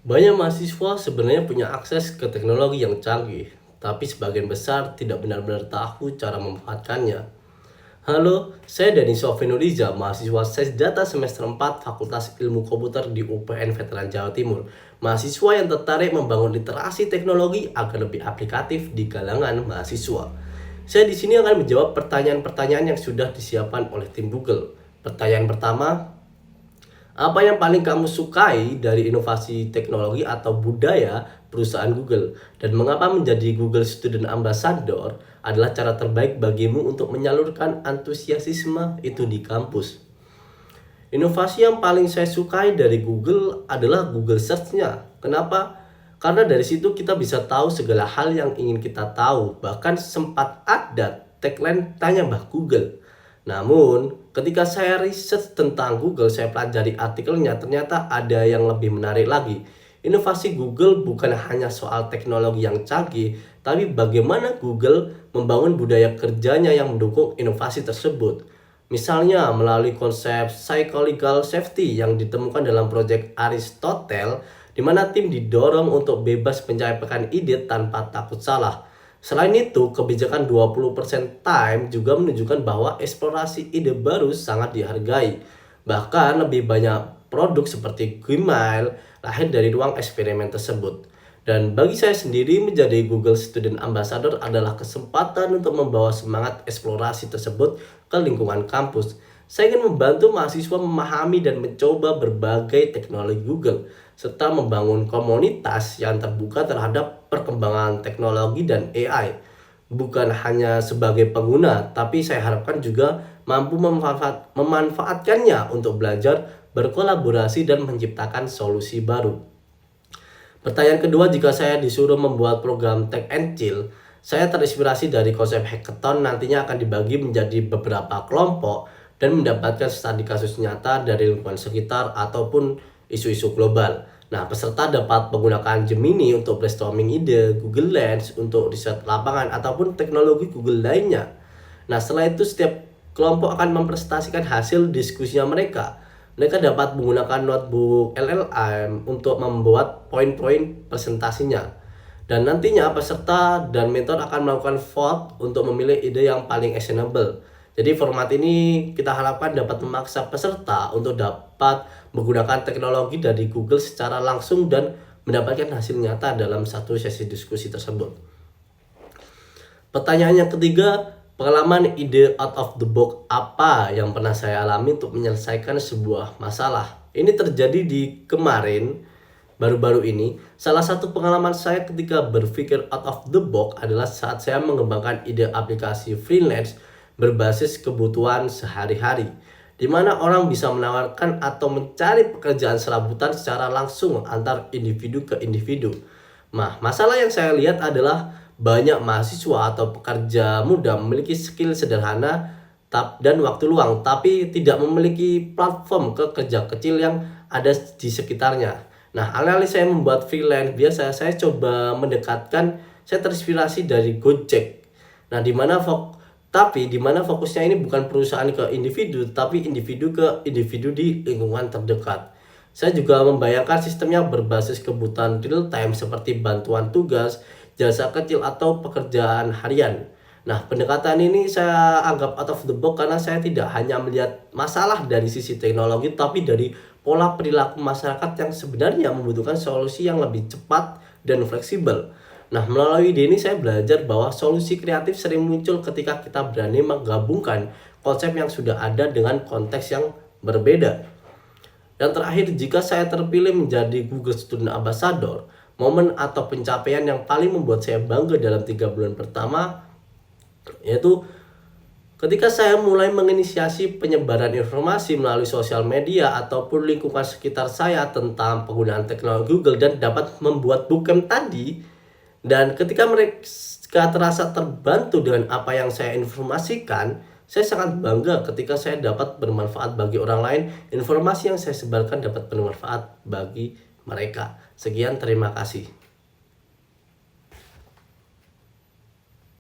Banyak mahasiswa sebenarnya punya akses ke teknologi yang canggih, tapi sebagian besar tidak benar-benar tahu cara memanfaatkannya. Halo, saya Dani Sofenuriza, mahasiswa SAIS Data semester 4 Fakultas Ilmu Komputer di UPN Veteran Jawa Timur. Mahasiswa yang tertarik membangun literasi teknologi agar lebih aplikatif di kalangan mahasiswa. Saya di sini akan menjawab pertanyaan-pertanyaan yang sudah disiapkan oleh tim Google. Pertanyaan pertama, apa yang paling kamu sukai dari inovasi teknologi atau budaya perusahaan Google? Dan mengapa menjadi Google Student Ambassador adalah cara terbaik bagimu untuk menyalurkan antusiasme itu di kampus? Inovasi yang paling saya sukai dari Google adalah Google Search-nya. Kenapa? Karena dari situ kita bisa tahu segala hal yang ingin kita tahu. Bahkan sempat ada tagline "Tanya Mbah Google". Namun, ketika saya riset tentang Google, saya pelajari artikelnya, ternyata ada yang lebih menarik lagi. Inovasi Google bukan hanya soal teknologi yang canggih, tapi bagaimana Google membangun budaya kerjanya yang mendukung inovasi tersebut. Misalnya melalui konsep psychological safety yang ditemukan dalam proyek Aristotle, di mana tim didorong untuk bebas menyampaikan ide tanpa takut salah. Selain itu, kebijakan 20% time juga menunjukkan bahwa eksplorasi ide baru sangat dihargai. Bahkan lebih banyak produk seperti Gmail lahir dari ruang eksperimen tersebut. Dan bagi saya sendiri, menjadi Google Student Ambassador adalah kesempatan untuk membawa semangat eksplorasi tersebut ke lingkungan kampus. Saya ingin membantu mahasiswa memahami dan mencoba berbagai teknologi Google, serta membangun komunitas yang terbuka terhadap perkembangan teknologi dan AI. Bukan hanya sebagai pengguna, tapi saya harapkan juga mampu memanfaatkannya untuk belajar, berkolaborasi, dan menciptakan solusi baru. Pertanyaan kedua, jika saya disuruh membuat program Tech and Chill, saya terinspirasi dari konsep hackathon nantinya akan dibagi menjadi beberapa kelompok dan mendapatkan studi kasus nyata dari lingkungan sekitar ataupun isu-isu global. Nah, peserta dapat menggunakan Gemini untuk brainstorming ide, Google Lens untuk riset lapangan, ataupun teknologi Google lainnya. Nah, setelah itu setiap kelompok akan mempresentasikan hasil diskusinya mereka. Mereka dapat menggunakan notebook LLM untuk membuat poin-poin presentasinya. Dan nantinya peserta dan mentor akan melakukan vote untuk memilih ide yang paling actionable. Jadi format ini kita harapkan dapat memaksa peserta untuk dapat menggunakan teknologi dari Google secara langsung dan mendapatkan hasil nyata dalam satu sesi diskusi tersebut. Pertanyaan yang ketiga, pengalaman ide out of the box apa yang pernah saya alami untuk menyelesaikan sebuah masalah? Ini terjadi di kemarin, baru-baru ini. Salah satu pengalaman saya ketika berpikir out of the box adalah saat saya mengembangkan ide aplikasi freelance berbasis kebutuhan sehari-hari, di mana orang bisa menawarkan atau mencari pekerjaan serabutan secara langsung antar individu ke individu. Nah, masalah yang saya lihat adalah banyak mahasiswa atau pekerja muda memiliki skill sederhana dan waktu luang, tapi tidak memiliki platform kerja kecil yang ada di sekitarnya. Nah, alih-alih saya membuat freelance, biasa saya coba mendekatkan, saya terinspirasi dari Gojek. Nah, di mana fokusnya ini bukan perusahaan ke individu, tapi individu ke individu di lingkungan terdekat. Saya juga membayangkan sistemnya berbasis kebutuhan real time seperti bantuan tugas, jasa kecil, atau pekerjaan harian. Nah, pendekatan ini saya anggap out of the box karena saya tidak hanya melihat masalah dari sisi teknologi, tapi dari pola perilaku masyarakat yang sebenarnya membutuhkan solusi yang lebih cepat dan fleksibel. Nah, melalui ide ini saya belajar bahwa solusi kreatif sering muncul ketika kita berani menggabungkan konsep yang sudah ada dengan konteks yang berbeda. Dan terakhir, jika saya terpilih menjadi Google Student Ambassador, momen atau pencapaian yang paling membuat saya bangga dalam 3 bulan pertama yaitu ketika saya mulai menginisiasi penyebaran informasi melalui sosial media ataupun lingkungan sekitar saya tentang penggunaan teknologi Google dan dapat membuat bootcamp tadi. Dan ketika mereka terasa terbantu dengan apa yang saya informasikan, saya sangat bangga ketika saya dapat bermanfaat bagi orang lain. Informasi yang saya sebarkan dapat bermanfaat bagi mereka. Sekian, terima kasih.